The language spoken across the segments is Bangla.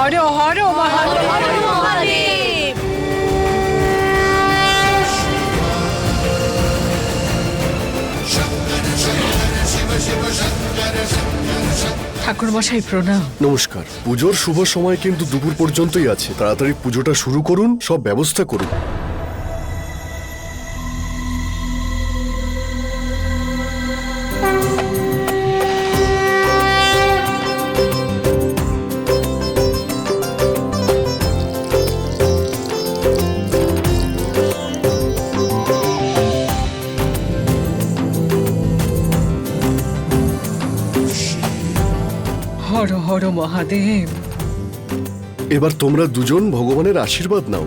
হর হর মহাদেব। ঠাকুর মশাই প্রণাম। নমস্কার। পুজোর শুভ সময় কিন্তু দুপুর পর্যন্তই আছে, তাড়াতাড়ি পুজোটা শুরু করুন, সব ব্যবস্থা করুন। হর হর মহাদেব। এবার তোমরা দুজন ভগবানের আশীর্বাদ নাও।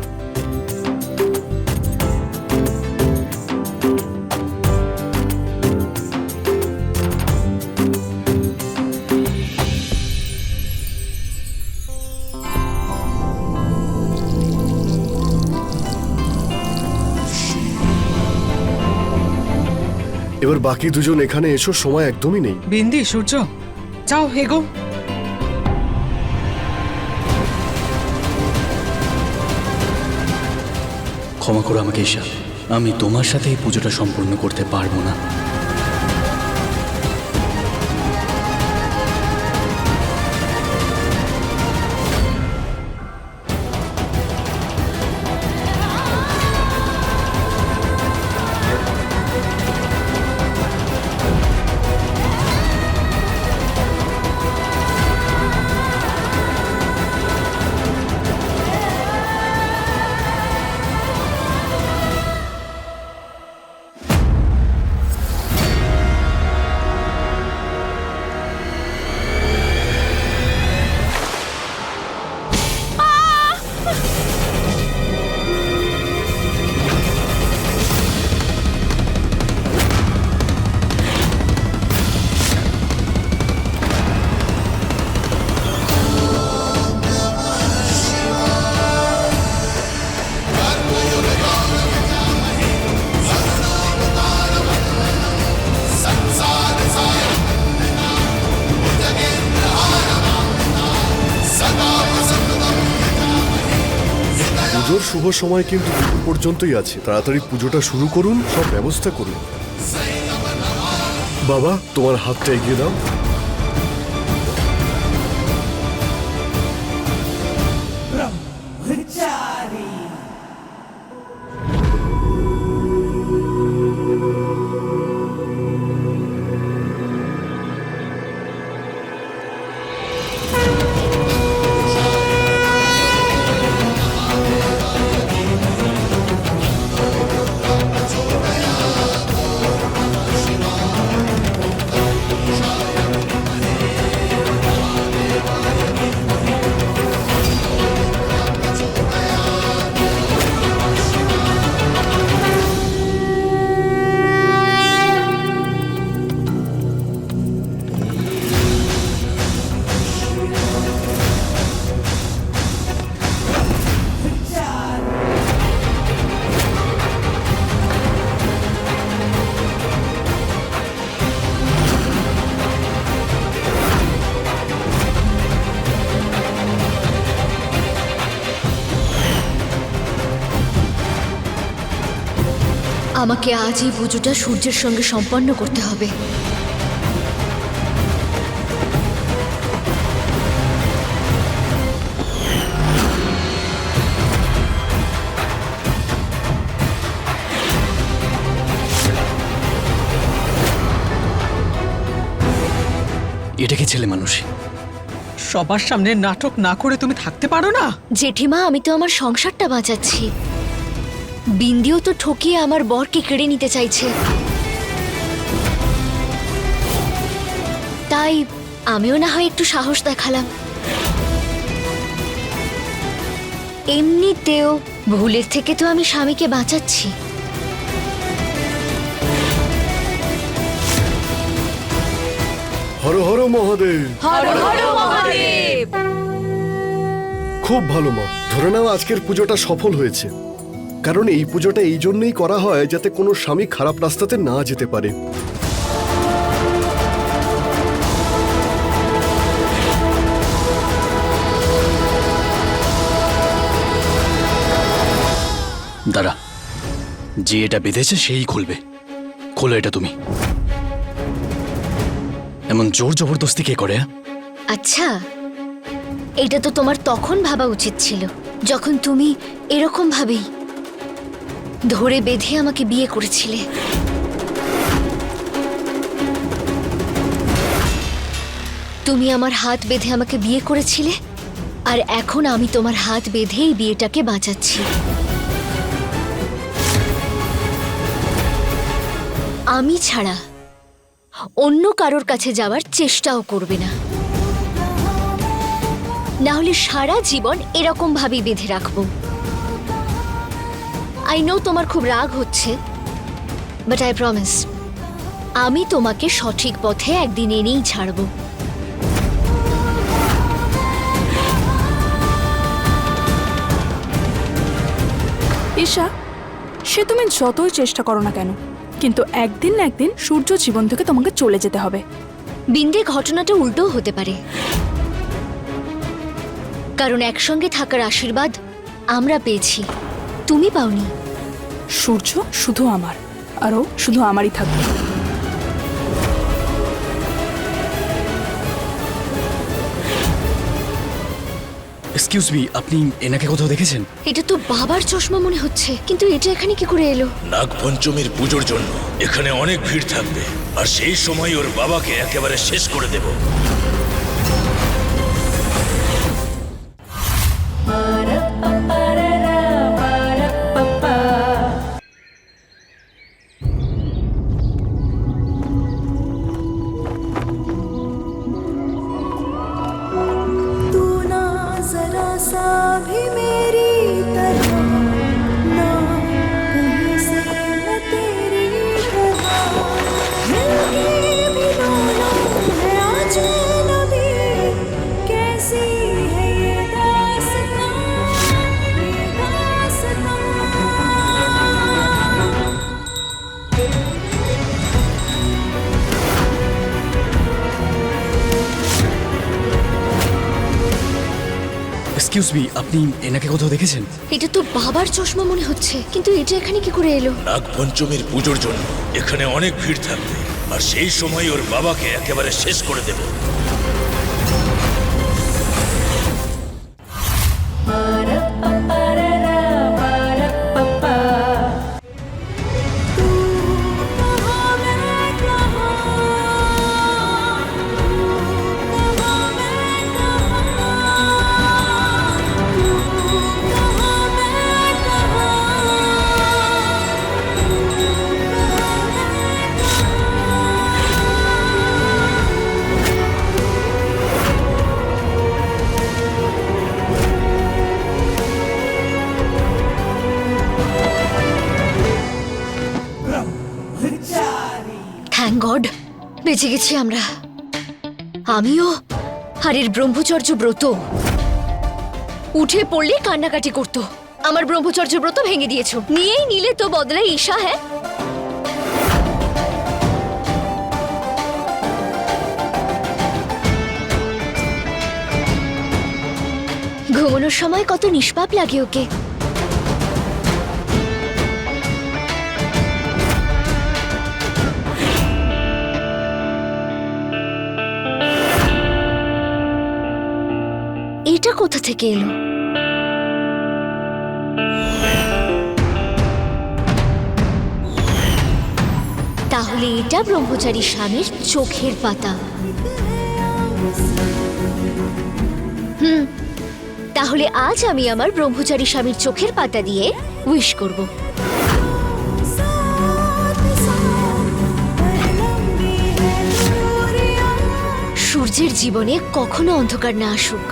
এবার বাকি দুজন এখানে এসো, সময় একদমই নেই। বিন্দি, সূর্য, যাও হেগো। ক্ষমা করো আমাকে ঈশা, আমি তোমার সাথে এই পুজোটা সম্পূর্ণ করতে পারবো না। পুজোর শুভ সময় কিন্তু দুপুর পর্যন্তই আছে, তাড়াতাড়ি পুজোটা শুরু করুন, সব ব্যবস্থা করুন। বাবা, তোমার হাতটা এগিয়ে দাও। আমাকে আজ এই পুজোটা সূর্যের সঙ্গে সম্পন্ন করতে হবে। এটা কি ছেলে মানুষ? সবার সামনে নাটক না করে তুমি থাকতে পারো না? জেঠিমা, আমি তো আমার সংসারটা বাঁচাচ্ছি। বিন্দিও তো ঠকিয়ে আমার বরকে কেড়ে নিতে চাইছে, তাই আমিও না হয় একটু সাহস দেখালাম। এমনিতেও ভুলের থেকে তো আমি স্বামীকে বাঁচাচ্ছি। হর হর মহাদেব। হর হর মহাদেব। খুব ভালো মা, ধরে নাও আজকের পুজোটা সফল হয়েছে, কারণ এই পুজোটা এই জন্যই করা হয় যাতে কোনো স্বামী খারাপ রাস্তাতে না যেতে পারে। দাঁড়া, যে এটা বেঁধেছে সেই খুলবে। খোলো এটা তুমি। এমন জোর জবরদস্তি কে করে? আচ্ছা, এটা তো তোমার তখন ভাবা উচিত ছিল, যখন তুমি এরকম ভাবেই ধরে বেঁধে আমাকে বিয়ে করেছিলে। তুমি আমার হাত বেঁধে আমাকে বিয়ে করেছিলে, আর এখন আমি তোমার হাত বেঁধে এই বিয়েটাকে বাঁচাচ্ছি। আমি ছাড়া অন্য কারোর কাছে যাওয়ার চেষ্টাও করবে না, না হলে সারা জীবন এরকম ভাবেই বেঁধে রাখবো। আই নো তোমার খুব রাগ হচ্ছে, বাট আই প্রমিস আমি তোমাকে সঠিক পথে একদিন এনেই ছাড়বো। ঈশা, সে তুমি যতই চেষ্টা করো না কেন, কিন্তু একদিন না একদিন সূর্য জীবন থেকে তোমাকে চলে যেতে হবে। বিন্দে ঘটনাটা উল্টোও হতে পারে, কারণ একসঙ্গে থাকার আশীর্বাদ আমরা পেয়েছি, তুমি পাওনি। সূর্য শুধু আমার, আরও শুধু আমারই থাকবে। এক্সকিউজ মি, আপনি এনাকে কোথাও দেখেছেন? এটা তো বাবার চশমা মনে হচ্ছে, কিন্তু এটা এখানে কি করে এলো? নাগপঞ্চমীর পুজোর জন্য এখানে অনেক ভিড় থাকবে, আর সেই সময় ওর বাবাকে একেবারে শেষ করে দেব। तू ना जरा सा भी मेरी तरह, ना कहीं से मैं तेरी तरह, मिलके भी दोनों है अजनबी, कैसी है ये दास्तां, ये दास्तां। এক্সকিউজ মি, আপনি এনাকে কোথাও দেখেছেন? এটা তো বাবার চশমা মনে হচ্ছে, কিন্তু এটা এখানে কি করে এলো? নাগপঞ্চমীর পুজোর জন্য এখানে অনেক ভিড় থাকবে, আর সেই সময় ওর বাবাকে একেবারে শেষ করে দেব। থ্যাংক গড, বেঁচে গেছি আমরা। আমিও আর এর ব্রহ্মচর্য ব্রত। উঠে পড়লে কান্নাকাটি করতো, আমার ব্রহ্মচর্য ব্রত ভেঙে দিয়েছো। নিয়েই নিলে তো বদলে ঈশা। হ্যাঁ, ঘুমানোর সময় কত নিষ্পাপ লাগে ওকে। এটা কোথা থেকে এলো? তাহলে এটা ব্রহ্মচারী স্বামীর চোখের পাতা। তাহলে আজ আমি আমার ব্রহ্মচারী স্বামীর চোখের পাতা দিয়ে উইশ করব। সূর্যের জীবনে কখনো অন্ধকার না আসুক,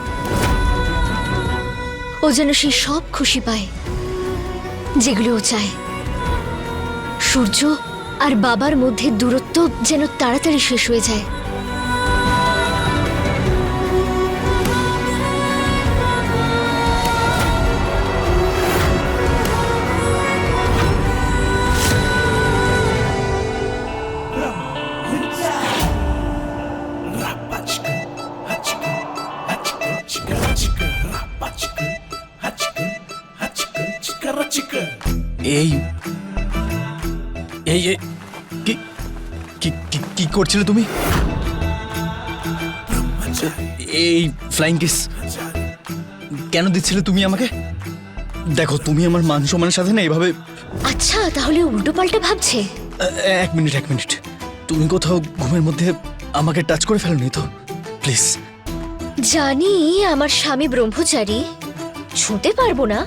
ও যেন সেই সব খুশি পায় যেগুলো ও চায়। সূর্য আর বাবার মধ্যে দূরত্ব যেন তাড়াতাড়ি শেষ হয়ে যায়। Chica, এই এই এই- কি কি কি- কি করছিলে তুমি? এই ফ্লাইং কিস কেন দিচ্ছিলে তুমি আমাকে? দেখো, তুমি আমার মান সম্মানের সাথে না এভাবে। আচ্ছা, তাহলে উল্টো পাল্টা ভাবছে। এক মিনিট, তুমি কোথাও ঘুমের মধ্যে আমাকে টাচ করে ফেলোনি তো? প্লিজ। জানি আমার স্বামী ব্রহ্মচারী, ছুঁতে পারবো না।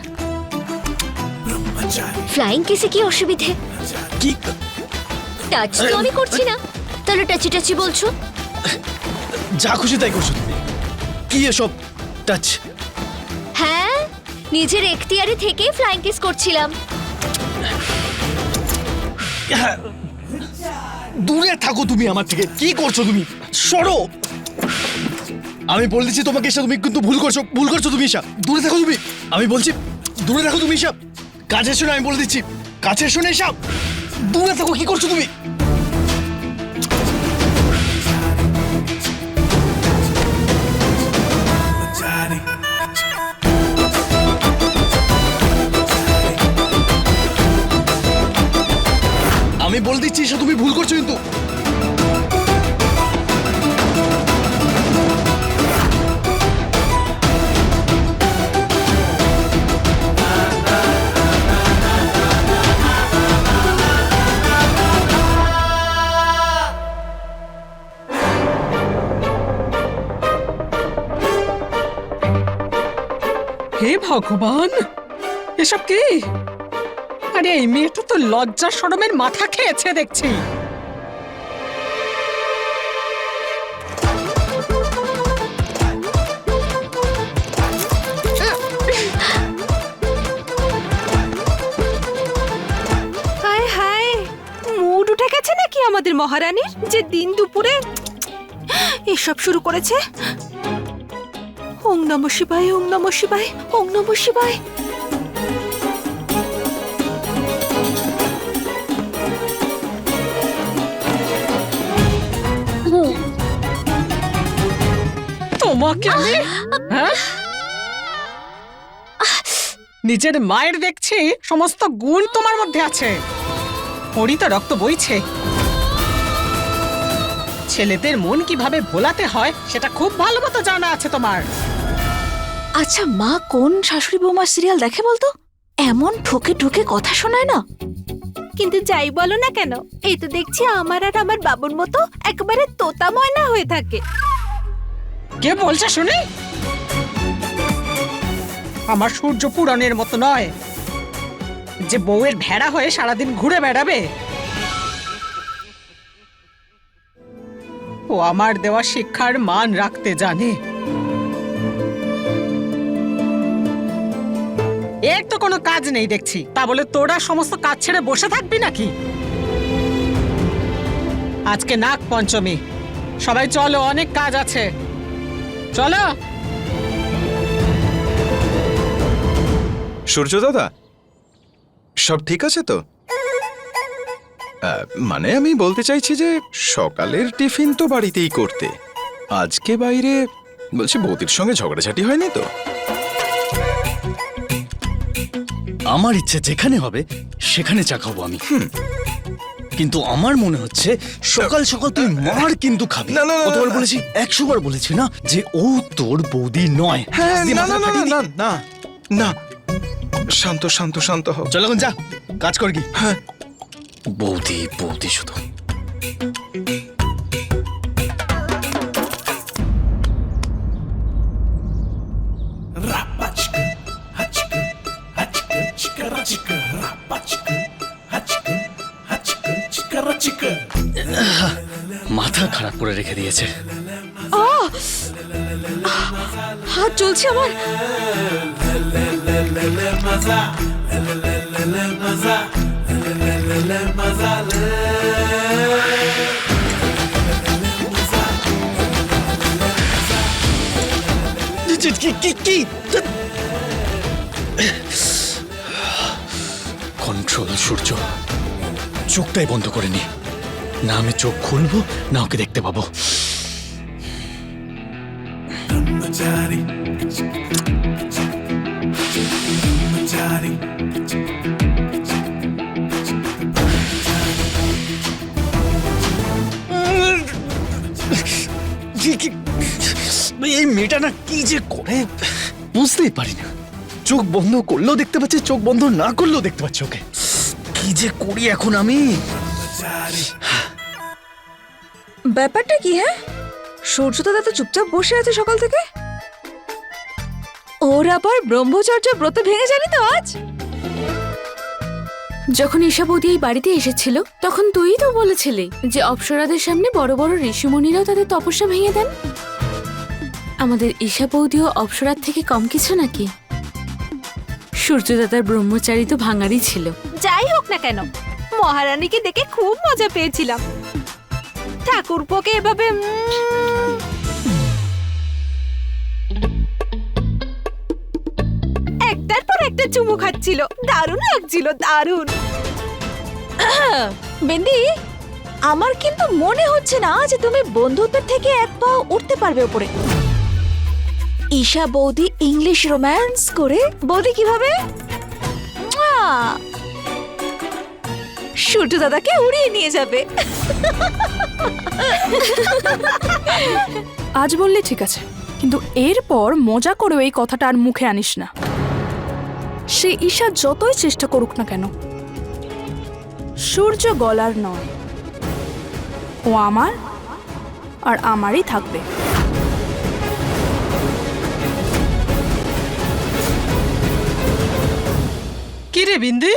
ফ্লাইং কেসে কি অসুবিধে? কি টাচ তো আমি করছি না, তাহলে টাচি টাচি বলছো? যা খুশি তাই করছো তুমি। কি এসব টাচ? হ্যাঁ, নিজের এখতিয়ারে থেকে ফ্লাইং কিস করছিলাম। দূরে থাকো তুমি আমার থেকে। কি করছো তুমি? সরো। আমি বলে দিচ্ছি তোমাকে, ঈশা তুমি কিন্তু ভুল করছো তুমি। ঈশা, দূরে থাকো তুমি। আমি বলছি দূরে থাকো তুমি। ঈশা, কাছে শুনে আমি বলে দিচ্ছি, কাছে শুনে। ঈশা, দূরে থাকো। কি করছো তুমি? আমি বলে দিচ্ছি ঈশা, তুমি ভুল করছো কিন্তু। হে ভগবান, এসব কি? আরে এই মেয়েটা তো লজ্জা শরমের মাথা খেয়েছে দেখছি। হায় হায়, মুড উঠে গেছে নাকি আমাদের মহারানীর, যে দিন দুপুরে এসব শুরু করেছে? ওং নমঃ শিবায়, ওং নমঃ শিবায়, ওং নমঃ শিবায়। তোমাকে আমি, হ্যাঁ? নিজের মায়ের দেখছি সমস্ত গুণ তোমার মধ্যে আছে। ওরই তো রক্ত বইছে। ছেলেদের মন কিভাবে ভোলাতে হয় সেটা খুব ভালো মতো জানা আছে তোমার। আচ্ছা মা কোন শাশুড়ি বৌমা সিরিয়াল দেখে বলতো? এমন ঠকে ঠকে কথা শোনায় না। কিন্তু যাই বলো না কেন, এই তো দেখছি আমার আর আমার বাবুর মতো একেবারে তোতা ময়না হয়ে থাকে। কে বলছে শুনি? আমার সূর্য পুরাণের মতো নয় যে বউয়ের ভেড়া হয়ে সারাদিন ঘুরে বেড়াবে। ও আমার দেওয়া শিক্ষার মান রাখতে জানে। এর তো কোনো কাজ নেই দেখছি, তা বলে তোরা সমস্ত কাজ ছেড়ে বসে থাকবি নাকি? আজকে নাগ পঞ্চমী, সবাই চলো, অনেক কাজ আছে, চলো। সূর্য দাদা, সব ঠিক আছে তো? মানে আমি বলতে চাইছি যে সকালের টিফিন তো বাড়িতেই করতে, আজকে বাইরে বলছি বৌদির সঙ্গে ঝগড়াঝাটি হয়নি তো? আমার ইচ্ছে যেখানে হবে সেখানে চা খাবো আমি। কিন্তু আমার মনে হচ্ছে সকাল সকাল তুই মার কিন্তু খাবি। না, না, না, কতবার না। বলেছি, 100 বার বলেছি না যে ও তোর বৌদি নয়। হ্যাঁ, আজকে না মাথা না না ফাটিয়ে না দি- না না, শান্ত শান্ত শান্ত হও। চল এখন যা, কাজ কর কি। হ্যাঁ। বৌদি বৌদি শুধু। মাথা খারাপ করে রেখে দিয়েছে। হাত চলছে আমার। কন্ট্রোল সূর্য, চোখটাই বন্ধ করে নি, না আমি চোখ খুলবো না ওকে দেখতে পাবো। এই মেয়েটা না কি যে করে বুঝতেই পারি না। চোখ বন্ধ করলেও দেখতে পাচ্ছি, চোখ বন্ধ না করলেও দেখতে পাচ্ছি ওকে। কি যে করি এখন আমি। ব্যাপারটা কি? হ্যাঁ, সূর্য দাদা তো চুপচাপ বসে আছে সকাল থেকে। ওর আবার ব্রহ্মচর্য ব্রত ভেঙে জানি তো আজ। যখন ঈশা বৌদি এই বাড়িতে এসেছিল তখন তুই তো বলেছিলি যে অপ্সরাদের সামনে বড় বড় ঋষিমুনিরাও তাদের তপস্যা ভেঙে দেন। আমাদের ঈশা বৌদিও অপ্সরার থেকে কম কিছু নাকি? সূর্যদাদার ব্রহ্মচারী তো ভাঙারই ছিল। যাই হোক না কেন, মহারানীকে দেখে খুব মজা পেয়েছিলাম। ঠাকুরপোকে এভাবে একটার পর একটা চুমু খাচ্ছিল, দারুণ লাগছিল, দারুণ। বিন্দি, আমার কিন্তু মনে হচ্ছে না যে তুমি বন্ধুত্বের থেকে এক পা উঠতে পারবে উপরে। ঈশা বৌদি ইংলিশ রোম্যান্স করে বৌদি কিভাবে সূর্য দাদাকে উড়িয়ে নিয়ে যাবে। আজ বললে ঠিক আছে, কিন্তু এরপর মজা করেও এই কথাটা আর মুখে আনিস না। সে ঈশা যতই চেষ্টা করুক না কেন, সূর্য গলার নয়, ও আমার আর আমারই থাকবে। কি রে বিন্দি,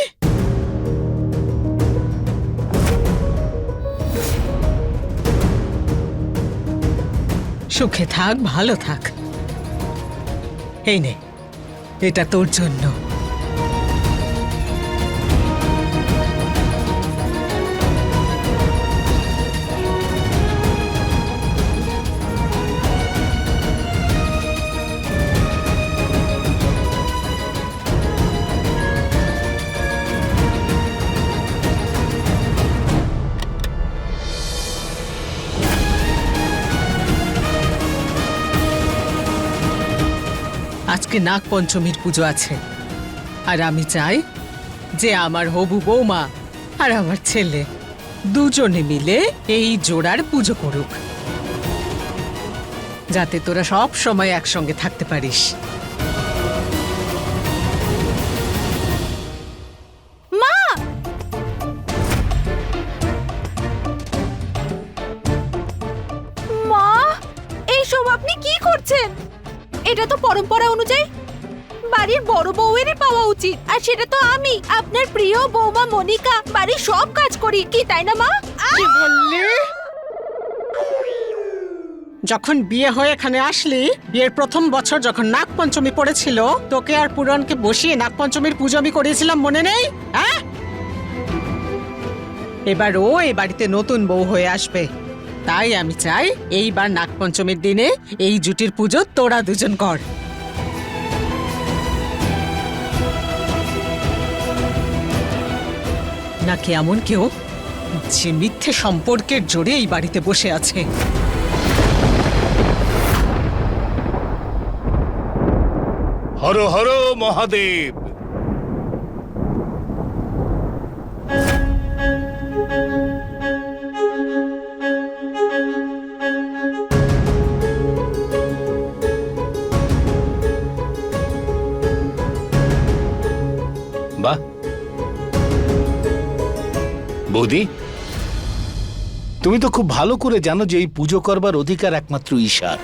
সুখে থাক, ভালো থাক। এই নে, এটা তোর জন্য। আজকে নাগ পঞ্চমীর পুজো আছে, আর আমি চাই যে আমার হবু বৌমা আর আমার ছেলে দুজনে মিলে এই জোড়ার পুজো করুক, যাতে তোরা সব সময় একসঙ্গে থাকতে পারিস। মা, এইসব আপনি কি করছেন? এটা তো পরম্পরা অনুযায়ী বাড়ির বড় বউয়েরই পাওয়া উচিত, আর সেটা তো আমি, আপনার প্রিয় বৌমা মনিকা, বাড়ির সব কাজ করি, কি তাই না মা? কি বললি? যখন বিয়ে হয়ে এখানে আসলি, বিয়ের প্রথম বছর যখন নাগ পঞ্চমী পড়েছিল, তোকে আর পুরনকে বসিয়ে নাগ পঞ্চমীর পুজো আমি করেছিলাম, মনে নেই? হ্যাঁ, এবার ও এই বাড়িতে নতুন বউ হয়ে আসবে, তাই আমি চাই এইবার নাগ পঞ্চমীর দিনে এই জুটির পুজো তোরা দুজন কর। নাকি এমন কেউ যে মিথ্যে সম্পর্কের জোরে এই বাড়িতে বসে আছে? হর হর মহাদেব। বাহ বৌদি, তুমি তো খুব ভালো করে জানো যে এই পুজো করবার অধিকার একমাত্র ঈশার।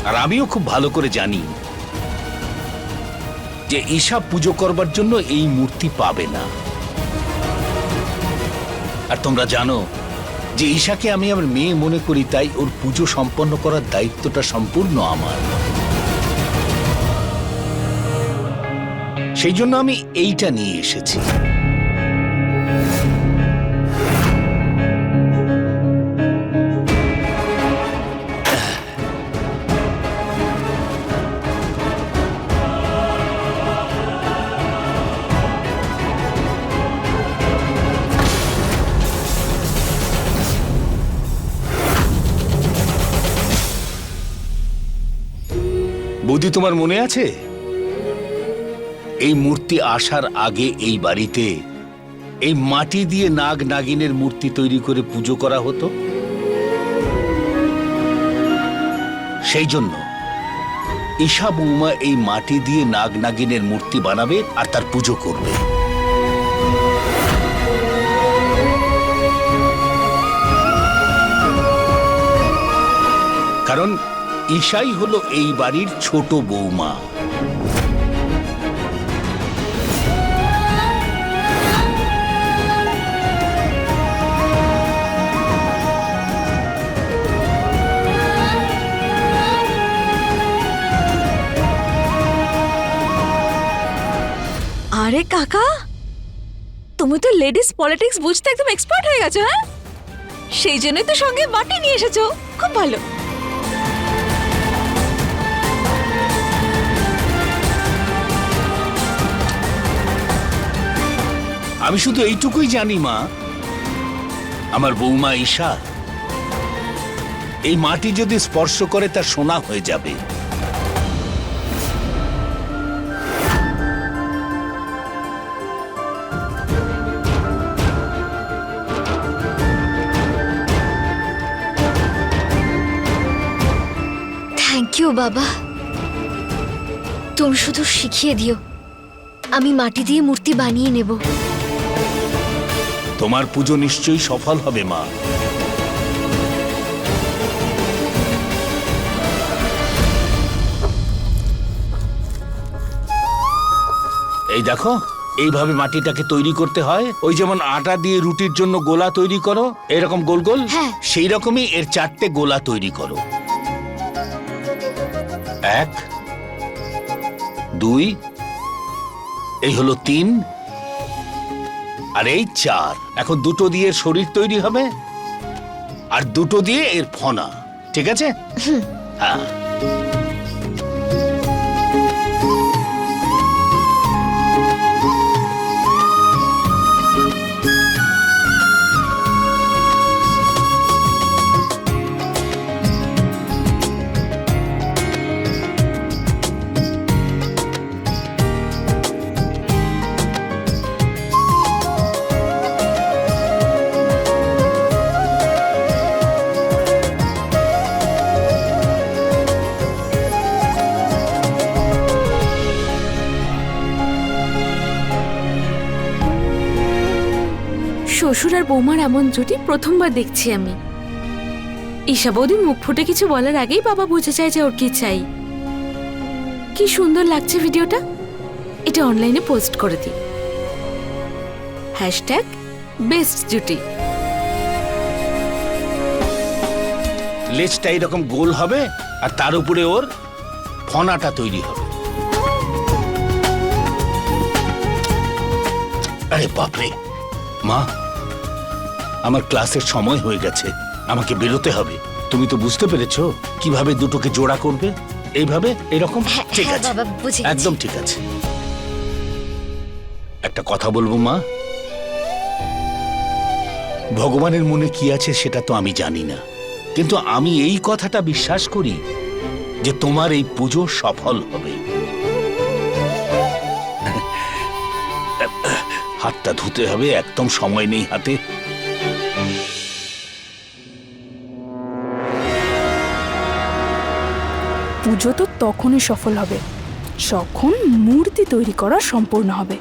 আর আমিও খুব ভালো করে জানি যে ঈশা পুজো করবার জন্য এই মূর্তি পাবে না। আর তোমরা জানো যে ঈশাকে আমি আমার মেয়ে মনে করি, তাই ওর পুজো সম্পন্ন করার দায়িত্বটা সম্পূর্ণ আমার। সেই জন্য আমি এইটা নিয়ে এসেছি। বৌদি, তোমার মনে আছে এই মূর্তি আসার আগে এই বাড়িতে এই মাটি দিয়ে নাগ নাগিনের মূর্তি তৈরি করে পুজো করা হতো। সেই জন্য ঈশা বৌমা এই মাটি দিয়ে নাগ নাগিনের মূর্তি বানাবে আর তার পুজো করবে। কারণ ঈশাই হলো এই বাড়ির ছোট বৌমা। আরে কাকা, তুমি তো লেডিস পলিটিক্স বুঝতে একদম এক্সপার্ট হয়ে গেছো। হ্যাঁ, সেই জন্যই তো সঙ্গে বাটি নিয়ে এসেছো। খুব ভালো। আমি শুধু এইটুকুই জানি মা, আমার বৌমা ঈশা এই মাটি যদি স্পর্শ করে তা সোনা হয়ে যাবে। থ্যাংক ইউ বাবা, তুমি শুধু শিখিয়ে দিও, আমি মাটি দিয়ে মূর্তি বানিয়ে নেব। তোমার পুজো নিশ্চয়ই সফল হবে মা। এই দেখো, এইভাবে মাটিটাকে তৈরি করতে হয়। ওই যেমন আটা দিয়ে রুটির জন্য গোলা তৈরি করো, এরকম গোল গোল, হ্যাঁ। সেই রকমই এর 4টে গোলা তৈরি করো। 1, 2, এই হলো 3, আর এই 4। এখন 2টো দিয়ে এর শরীর তৈরি হবে, আর 2টো দিয়ে এর ফনা। ঠিক আছে? হ্যাঁ। শ্বশুর আর বৌমার এমন জুটি প্রথমবার দেখছি আমি। ঈশা বৌদি মুখ ফুটে কিছু বলার আগেই বাবা বুঝে যায় যে ওর কি চাই। কি সুন্দর লাগছে ভিডিওটা, এটা অনলাইনে পোস্ট করে দিই। #বেস্ট জুটি। লেজটা এরকম গোল হবে, আর তার উপরে ওর ফনাটা তৈরি হবে। আরে বাপরে মা, আমার ক্লাসের সময় হয়ে গেছে, আমাকে বেরোতে হবে। তুমি তো বুঝতে পেরেছো কিভাবে দুটোকে জোড়া করবে? এইভাবে, এরকম? ঠিক হ্যাঁ আছে, বাবা, বুঝে গেছি। একদম ঠিক আছে। একটা কথা বলবো মা, ভগবানের মনে কি আছে সেটা তো আমি জানি না, কিন্তু আমি এই কথাটা বিশ্বাস করি যে তোমার এই পুজো সফল হবে। হাতটা ধুতে হবে, একদম সময় নেই হাতে। পুজো তো তখনই সফল হবে যখন মূর্তি তৈরি করা সম্পূর্ণ হবে।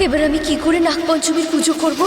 এবার আমি কি করে নাগপঞ্চমীর পুজো করব?